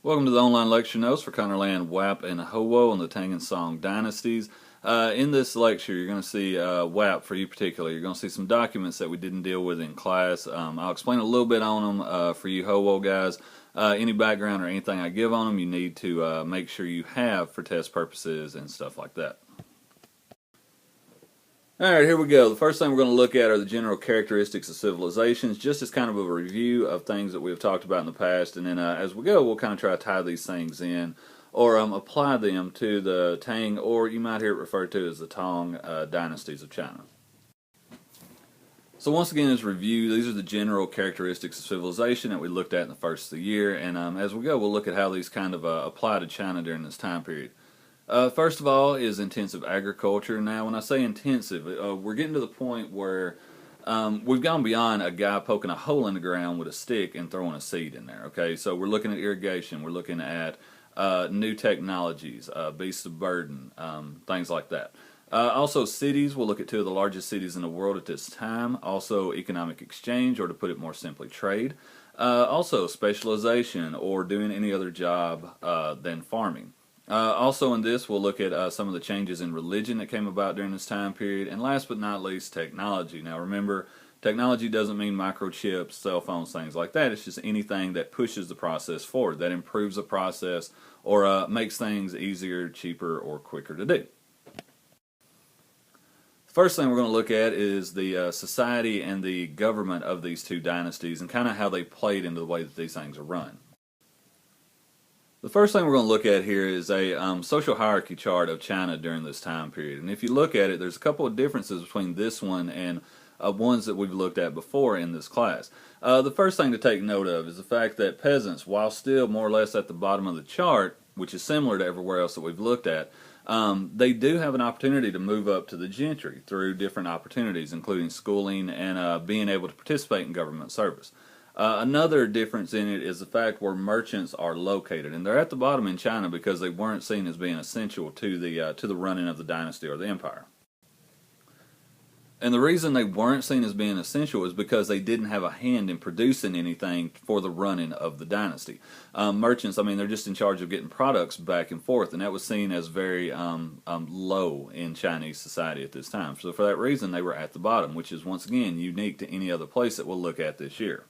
Welcome to the online lecture notes for Connorland, WHAP, and HoWo on the Tang and Song dynasties. In this lecture, you're going to see WHAP for you particularly. You're going to see some documents that we didn't deal with in class. I'll explain a little bit on them for you HoWo guys. Any background or anything I give on them, you need to make sure you have for test purposes and stuff like that. Alright, here we go. The first thing we're going to look at are the general characteristics of civilizations, just as kind of a review of things that we've talked about in the past, and then as we go, we'll kind of try to tie these things in, or apply them to the Tang, or you might hear it referred to as the Tang dynasties of China. So once again, as review, these are the general characteristics of civilization that we looked at in the first of the year, and as we go, we'll look at how these kind of apply to China during this time period. First of all is intensive agriculture. Now, when I say intensive, we're getting to the point where we've gone beyond a guy poking a hole in the ground with a stick and throwing a seed in there. Okay, so we're looking at irrigation, we're looking at new technologies, beasts of burden, things like that. Also cities, we'll look at two of the largest cities in the world at this time. Also economic exchange, or to put it more simply, trade. Also specialization, or doing any other job than farming. Also in this, we'll look at some of the changes in religion that came about during this time period. And last but not least, technology. Now remember, technology doesn't mean microchips, cell phones, things like that. It's just anything that pushes the process forward, that improves the process, or makes things easier, cheaper, or quicker to do. First thing we're going to look at is the society and the government of these two dynasties and kind of how they played into the way that these things are run. The first thing we're going to look at here is a social hierarchy chart of China during this time period. And if you look at it, there's a couple of differences between this one and ones that we've looked at before in this class. The first thing to take note of is the fact that peasants, while still more or less at the bottom of the chart, which is similar to everywhere else that we've looked at, they do have an opportunity to move up to the gentry through different opportunities, including schooling and being able to participate in government service. Another difference in it is the fact where merchants are located, and they're at the bottom in China because they weren't seen as being essential to the running of the dynasty or the empire. And the reason they weren't seen as being essential is because they didn't have a hand in producing anything for the running of the dynasty. Merchants, I mean, they're just in charge of getting products back and forth, and that was seen as very low in Chinese society at this time. So for that reason, they were at the bottom, which is once again unique to any other place that we'll look at this year.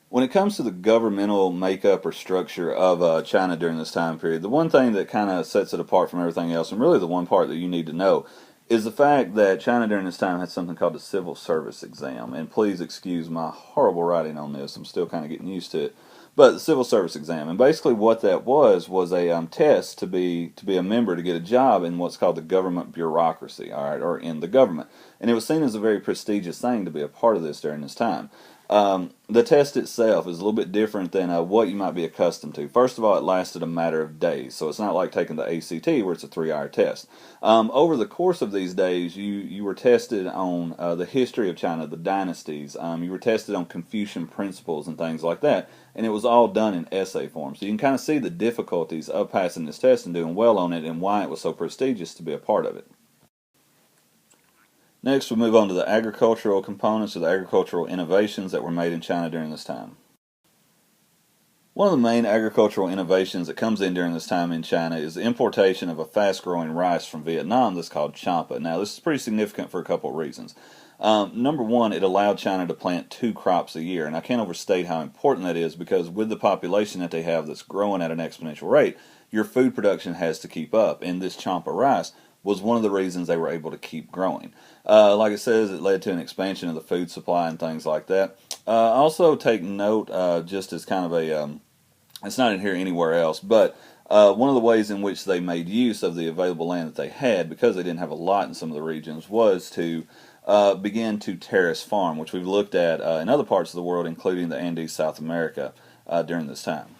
When it comes to the governmental makeup or structure of China during this time period, the one thing that kind of sets it apart from everything else, and really the one part that you need to know, is the fact that China during this time had something called the civil service exam. And please excuse my horrible writing on this, I'm still kind of getting used to it. But the civil service exam, and basically what that was a test to be a member to get a job in what's called the government bureaucracy, all right, or in the government. And it was seen as a very prestigious thing to be a part of this during this time. The test itself is a little bit different than what you might be accustomed to. First of all, it lasted a matter of days, so it's not like taking the ACT where it's a 3-hour test. Over the course of these days, you were tested on the history of China, the dynasties. You were tested on Confucian principles and things like that, and it was all done in essay form. So you can kind of see the difficulties of passing this test and doing well on it and why it was so prestigious to be a part of it. Next, we'll move on to the agricultural components of the agricultural innovations that were made in China during this time. One of the main agricultural innovations that comes in during this time in China is the importation of a fast-growing rice from Vietnam that's called champa. Now, this is pretty significant for a couple of reasons. Number one, it allowed China to plant 2 crops a year, and I can't overstate how important that is because with the population that they have that's growing at an exponential rate, your food production has to keep up, and this champa rice was one of the reasons they were able to keep growing. Like it says, it led to an expansion of the food supply and things like that. Also take note, just as kind of a, it's not in here anywhere else, but one of the ways in which they made use of the available land that they had, because they didn't have a lot in some of the regions, was to begin to terrace farm, which we've looked at in other parts of the world, including the Andes, South America, during this time.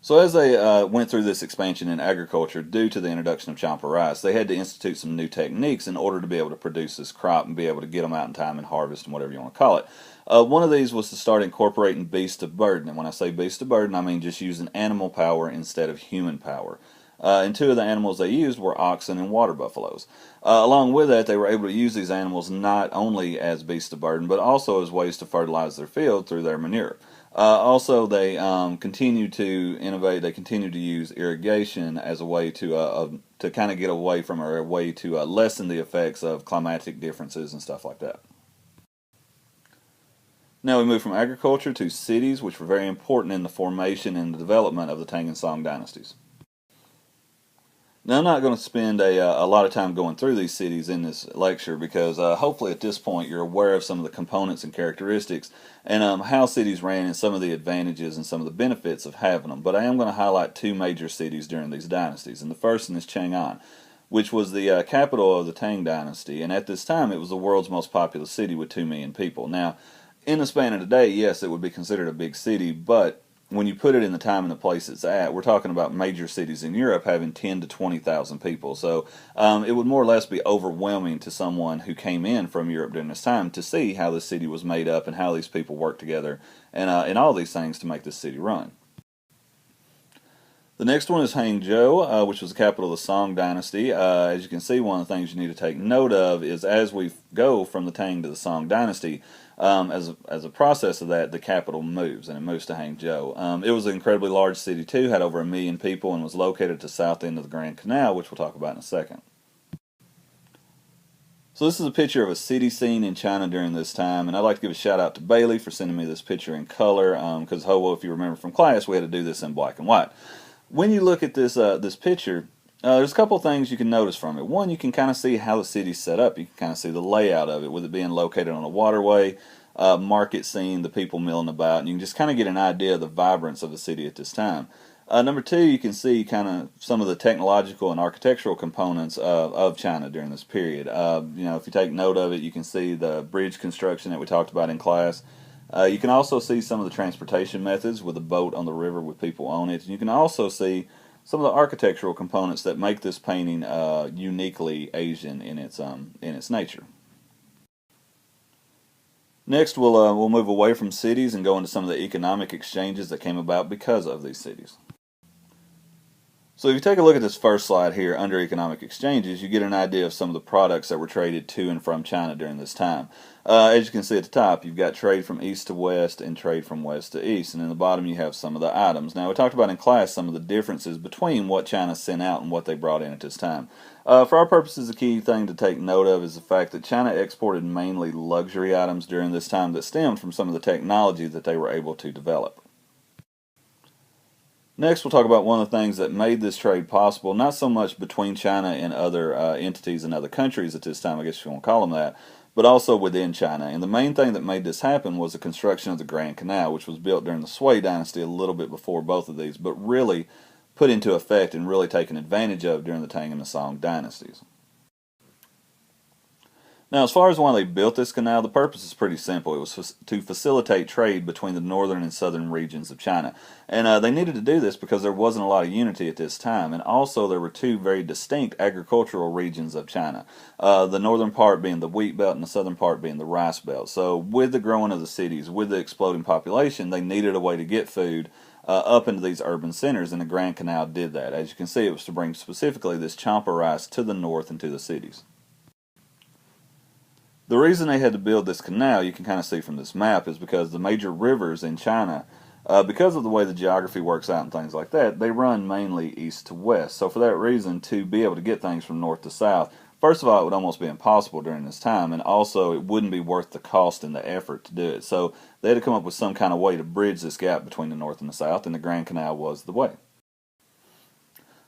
So as they went through this expansion in agriculture due to the introduction of champa rice, they had to institute some new techniques in order to be able to produce this crop and be able to get them out in time and harvest and whatever you want to call it. One of these was to start incorporating beasts of burden. And when I say beasts of burden, I mean just using animal power instead of human power. And 2 of the animals they used were oxen and water buffaloes. Along with that, they were able to use these animals not only as beasts of burden, but also as ways to fertilize their field through their manure. Also, they continue to innovate. They continue to use irrigation as a way to kind of get away from, or a way to lessen the effects of climatic differences and stuff like that. Now we move from agriculture to cities, which were very important in the formation and the development of the Tang and Song dynasties. Now I'm not going to spend a lot of time going through these cities in this lecture because hopefully at this point you're aware of some of the components and characteristics and how cities ran and some of the advantages and some of the benefits of having them. But I am going to highlight two major cities during these dynasties, and the first one is Chang'an, which was the capital of the Tang dynasty, and at this time it was the world's most populous city with 2 million people. Now, in the span of today, yes, it would be considered a big city, but when you put it in the time and the place it's at, we're talking about major cities in Europe having 10 to 20,000 people. So it would more or less be overwhelming to someone who came in from Europe during this time to see how this city was made up and how these people worked together and all these things to make this city run. The next one is Hangzhou, which was the capital of the Song dynasty. As you can see, one of the things you need to take note of is as we go from the Tang to the Song dynasty, as a process of that, the capital moves, and it moves to Hangzhou. It was an incredibly large city too, had over 1 million people, and was located at the south end of the Grand Canal, which we'll talk about in a second. So this is a picture of a city scene in China during this time, and I'd like to give a shout out to Bailey for sending me this picture in color, because HoWo, if you remember from class, we had to do this in black and white. When you look at this this picture, there's a couple things you can notice from it. One, you can kind of see how the city's set up. You can kind of see the layout of it, with it being located on a waterway, market scene, the people milling about, and you can just kind of get an idea of the vibrance of the city at this time. Number two, you can see kind of some of the technological and architectural components of China during this period. If you take note of it, you can see the bridge construction that we talked about in class. You can also see some of the transportation methods with a boat on the river with people on it. And you can also see some of the architectural components that make this painting uniquely Asian in its nature. Next, we'll move away from cities and go into some of the economic exchanges that came about because of these cities. So if you take a look at this first slide here under economic exchanges, you get an idea of some of the products that were traded to and from China during this time. As you can see at the top, you've got trade from east to west and trade from west to east, and in the bottom you have some of the items. Now we talked about in class some of the differences between what China sent out and what they brought in at this time. For our purposes, the key thing to take note of is the fact that China exported mainly luxury items during this time that stemmed from some of the technology that they were able to develop. Next, we'll talk about one of the things that made this trade possible, not so much between China and other entities and other countries at this time, I guess you want to call them that, but also within China. And the main thing that made this happen was the construction of the Grand Canal, which was built during the Sui dynasty a little bit before both of these, but really put into effect and really taken advantage of during the Tang and the Song dynasties. Now, as far as why they built this canal, the purpose is pretty simple. It was to facilitate trade between the northern and southern regions of China. And they needed to do this because there wasn't a lot of unity at this time. And also there were two very distinct agricultural regions of China. The northern part being the wheat belt and the southern part being the rice belt. So with the growing of the cities, with the exploding population, they needed a way to get food up into these urban centers, and the Grand Canal did that. As you can see, it was to bring specifically this champa rice to the north and to the cities. The reason they had to build this canal, you can kind of see from this map, is because the major rivers in China, because of the way the geography works out and things like that, they run mainly east to west. So for that reason, to be able to get things from north to south, first of all, it would almost be impossible during this time, and also it wouldn't be worth the cost and the effort to do it. So they had to come up with some kind of way to bridge this gap between the north and the south, and the Grand Canal was the way.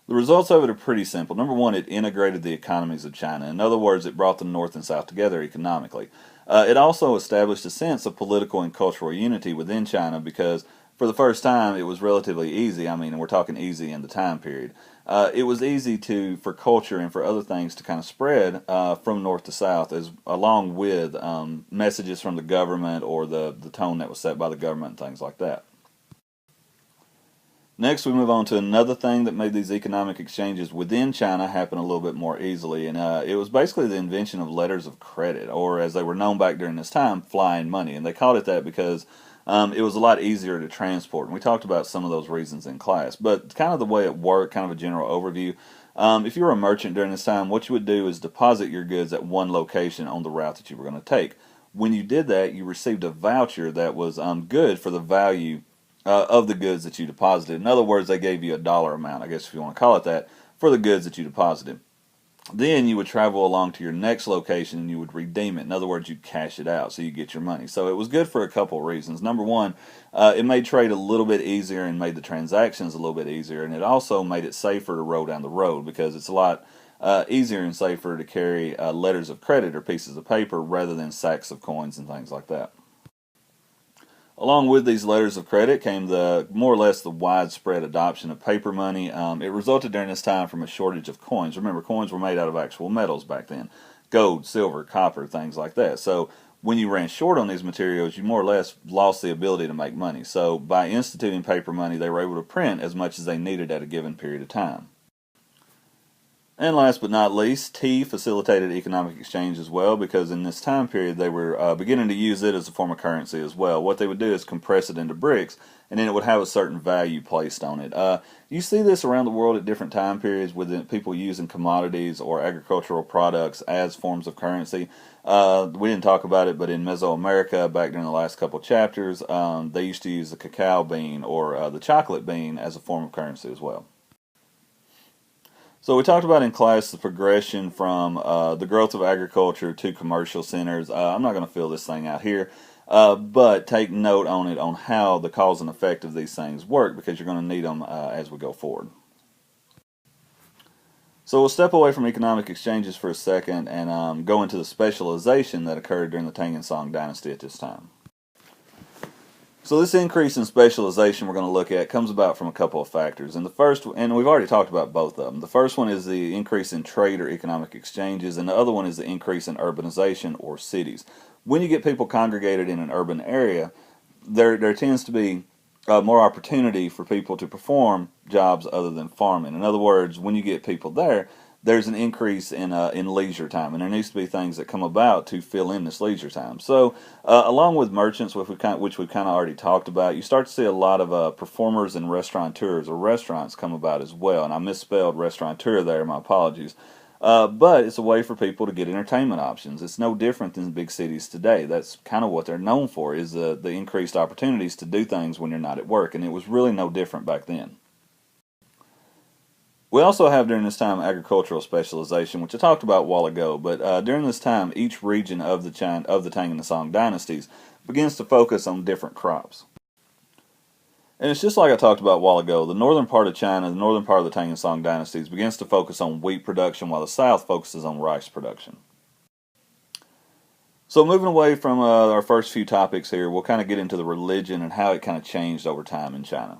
The results of it are pretty simple. Number one, it integrated the economies of China. In other words, it brought the North and South together economically. It also established a sense of political and cultural unity within China because for the first time it was relatively easy. I mean, we're talking easy in the time period. It was easy for culture and for other things to kind of spread from north to south along with messages from the government or the tone that was set by the government and things like that. Next, we move on to another thing that made these economic exchanges within China happen a little bit more easily, and it was basically the invention of letters of credit, or as they were known back during this time, flying money. And they called it that because it was a lot easier to transport, and we talked about some of those reasons in class. But kind of the way it worked, kind of a general overview, if you were a merchant during this time, what you would do is deposit your goods at one location on the route that you were going to take. when you did that, you received a voucher that was good for the value of the goods that you deposited. In other words, they gave you a dollar amount, I guess if you want to call it that, for the goods that you deposited. Then you would travel along to your next location and you would redeem it. In other words, you'd cash it out so you get your money. So it was good for a couple of reasons. Number one, it made trade a little bit easier and made the transactions a little bit easier. And it also made it safer to roll down the road because it's a lot easier and safer to carry letters of credit or pieces of paper rather than sacks of coins and things like that. Along with these letters of credit came the more or less the widespread adoption of paper money. It resulted during this time from a shortage of coins. Remember, coins were made out of actual metals back then. Gold, silver, copper, things like that. So when you ran short on these materials, you more or less lost the ability to make money. So by instituting paper money, they were able to print as much as they needed at a given period of time. And last but not least, tea facilitated economic exchange as well because in this time period they were beginning to use it as a form of currency as well. What they would do is compress it into bricks and then it would have a certain value placed on it. You see this around the world at different time periods with people using commodities or agricultural products as forms of currency. We didn't talk about it, but in Mesoamerica, back during the last couple chapters, they used to use the cacao bean or the chocolate bean as a form of currency as well. So we talked about in class the progression from the growth of agriculture to commercial centers. I'm not going to fill this thing out here, but take note on it on how the cause and effect of these things work because you're going to need them as we go forward. So we'll step away from economic exchanges for a second and go into the specialization that occurred during the Tang and Song dynasty at this time. So this increase in specialization we're going to look at comes about from a couple of factors. And the first, and we've already talked about both of them. The first one is the increase in trade or economic exchanges, and the other one is the increase in urbanization or cities. When you get people congregated in an urban area, there tends to be more opportunity for people to perform jobs other than farming. In other words, when you get people there, there's an increase in leisure time, and there needs to be things that come about to fill in this leisure time. So, along with merchants, which we've kind of already talked about, you start to see a lot of performers and restaurateurs or restaurants come about as well. And I misspelled restaurateur there, my apologies. But it's a way for people to get entertainment options. It's no different than big cities today. That's kind of what they're known for, is the increased opportunities to do things when you're not at work, and it was really no different back then. We also have during this time agricultural specialization, which I talked about a while ago, but during this time each region of the Tang and the Song dynasties begins to focus on different crops. And it's just like I talked about a while ago, the northern part of China, the northern part of the Tang and Song dynasties begins to focus on wheat production while the south focuses on rice production. So moving away from our first few topics here, we'll kind of get into the religion and how it kind of changed over time in China.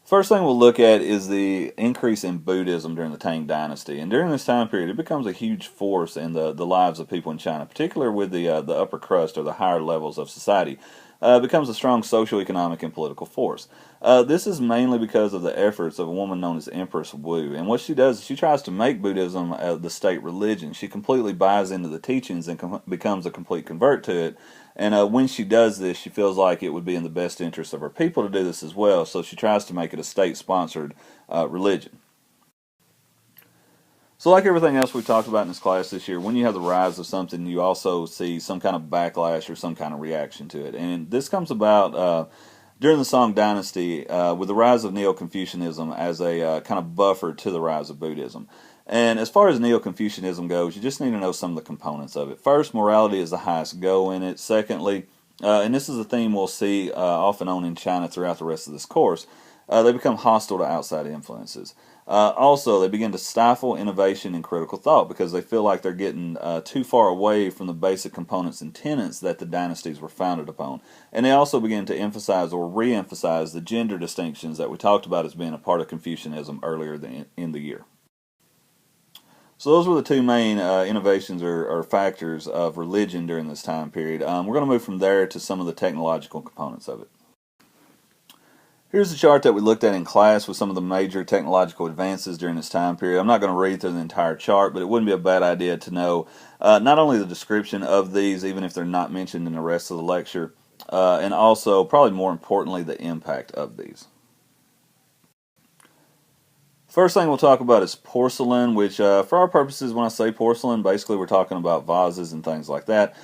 First thing we'll look at is the increase in Buddhism during the Tang dynasty. And during this time period, it becomes a huge force in the lives of people in China, particularly with the upper crust or the higher levels of society. It becomes a strong socio-economic and political force. This is mainly because of the efforts of a woman known as Empress Wu. And what she does is she tries to make Buddhism the state religion. She completely buys into the teachings and becomes a complete convert to it. And when she does this, she feels like it would be in the best interest of her people to do this as well, so she tries to make it a state-sponsored religion. So like everything else we've talked about in this class this year, when you have the rise of something, you also see some kind of backlash or some kind of reaction to it. And this comes about during the Song dynasty with the rise of Neoconfucianism as a kind of buffer to the rise of Buddhism. And as far as Neo-Confucianism goes, you just need to know some of the components of it. First, morality is the highest go in it. Secondly, and this is a theme we'll see off and on in China throughout the rest of this course, they become hostile to outside influences. Also, they begin to stifle innovation and critical thought because they feel like they're getting too far away from the basic components and tenets that the dynasties were founded upon. And they also begin to emphasize or re-emphasize the gender distinctions that we talked about as being a part of Confucianism earlier in the year. So those were the two main innovations or factors of religion during this time period. We're going to move from there to some of the technological components of it. Here's the chart that we looked at in class with some of the major technological advances during this time period. I'm not going to read through the entire chart, but it wouldn't be a bad idea to know not only the description of these, even if they're not mentioned in the rest of the lecture, and also, probably more importantly, the impact of these. First thing we'll talk about is porcelain, which for our purposes, when I say porcelain, basically we're talking about vases and things like that.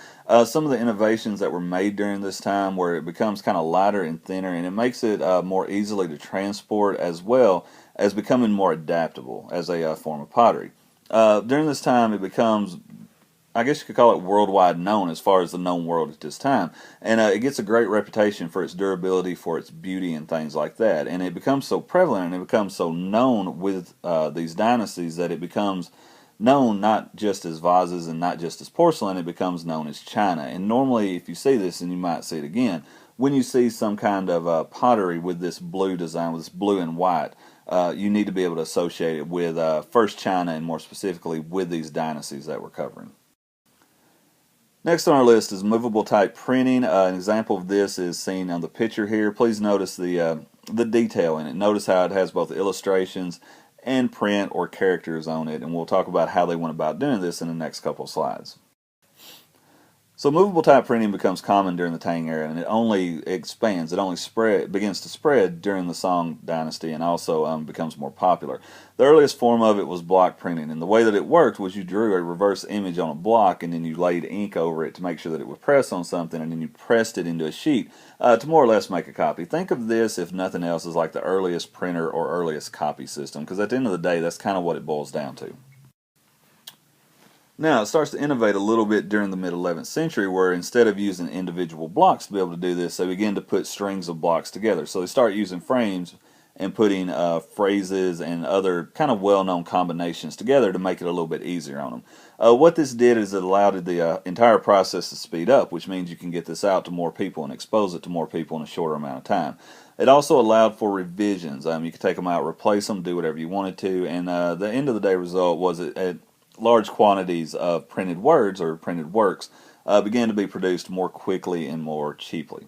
Some of the innovations that were made during this time where it becomes kind of lighter and thinner, and it makes it more easily to transport, as well as becoming more adaptable as a form of pottery. During this time, it becomes, I guess you could call it, worldwide known as far as the known world at this time. And it gets a great reputation for its durability, for its beauty, and things like that. And it becomes so prevalent and it becomes so known with these dynasties that it becomes known not just as vases and not just as porcelain, it becomes known as china. And normally, if you see this, and you might see it again, when you see some kind of pottery with this blue design, with this blue and white, you need to be able to associate it with first China, and more specifically with these dynasties that we're covering. Next on our list is movable type printing. An example of this is seen on the picture here. Please notice the detail in it. Notice how it has both illustrations and print or characters on it, and we'll talk about how they went about doing this in the next couple of slides. So movable type printing becomes common during the Tang era, and it only expands, it only begins to spread during the Song dynasty, and also becomes more popular. The earliest form of it was block printing, and the way that it worked was you drew a reverse image on a block, and then you laid ink over it to make sure that it would press on something, and then you pressed it into a sheet to more or less make a copy. Think of this, if nothing else, as like the earliest printer or earliest copy system, because at the end of the day, that's kind of what it boils down to. Now, it starts to innovate a little bit during the mid-11th century, where instead of using individual blocks to be able to do this, they begin to put strings of blocks together. So they start using frames and putting phrases and other kind of well-known combinations together to make it a little bit easier on them. What this did is it allowed the entire process to speed up, which means you can get this out to more people and expose it to more people in a shorter amount of time. It also allowed for revisions. You could take them out, replace them, do whatever you wanted to, and the end of the day result was it large quantities of printed words or printed works began to be produced more quickly and more cheaply.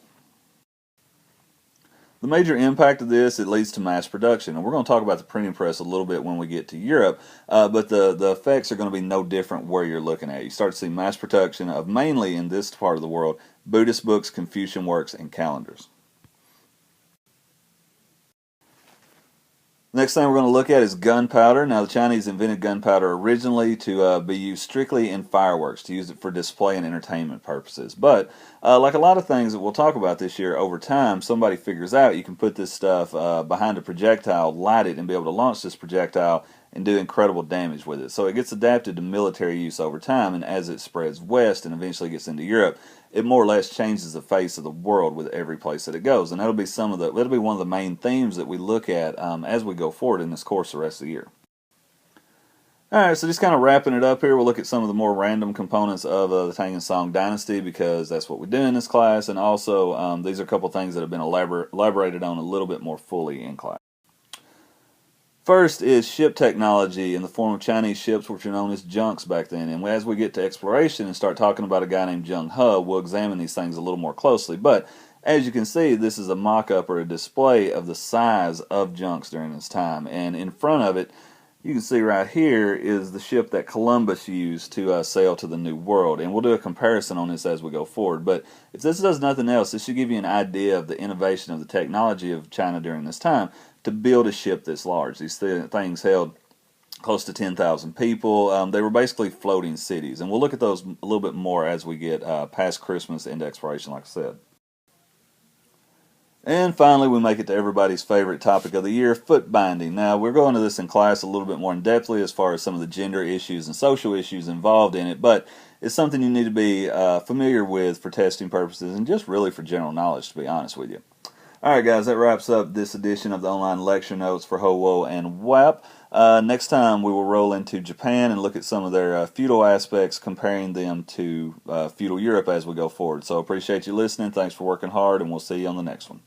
The major impact of this, it leads to mass production, and we're going to talk about the printing press a little bit when we get to Europe, but the effects are going to be no different where you're looking at. You start to see mass production of, mainly in this part of the world, Buddhist books, Confucian works, and calendars. Next thing we're going to look at is gunpowder. Now, the Chinese invented gunpowder originally to be used strictly in fireworks, to use it for display and entertainment purposes. But like a lot of things that we'll talk about this year, over time, somebody figures out you can put this stuff behind a projectile, light it, and be able to launch this projectile and do incredible damage with it. So it gets adapted to military use over time, and as it spreads west and eventually gets into Europe, it more or less changes the face of the world with every place that it goes. And that'll be one of the main themes that we look at as we go forward in this course the rest of the year. Alright, so just kind of wrapping it up here, we'll look at some of the more random components of the Tang and Song dynasty, because that's what we do in this class, and also these are a couple things that have been elaborated on a little bit more fully in class. First is ship technology in the form of Chinese ships, which are known as junks back then. And as we get to exploration and start talking about a guy named Zheng He, we'll examine these things a little more closely. But as you can see, this is a mock-up or a display of the size of junks during this time. And in front of it, you can see right here is the ship that Columbus used to sail to the New World. And we'll do a comparison on this as we go forward. But if this does nothing else, this should give you an idea of the innovation of the technology of China during this time to build a ship this large. These things held close to 10,000 people. They were basically floating cities. And we'll look at those a little bit more as we get past Christmas into exploration, like I said. And finally, we make it to everybody's favorite topic of the year, footbinding. Now, we're going to this in class a little bit more in-depthly as far as some of the gender issues and social issues involved in it, but it's something you need to be familiar with for testing purposes and just really for general knowledge, to be honest with you. Alright guys, that wraps up this edition of the online lecture notes for HoWo and WHAP. Next time we will roll into Japan and look at some of their feudal aspects, comparing them to feudal Europe as we go forward. So appreciate you listening, thanks for working hard, and we'll see you on the next one.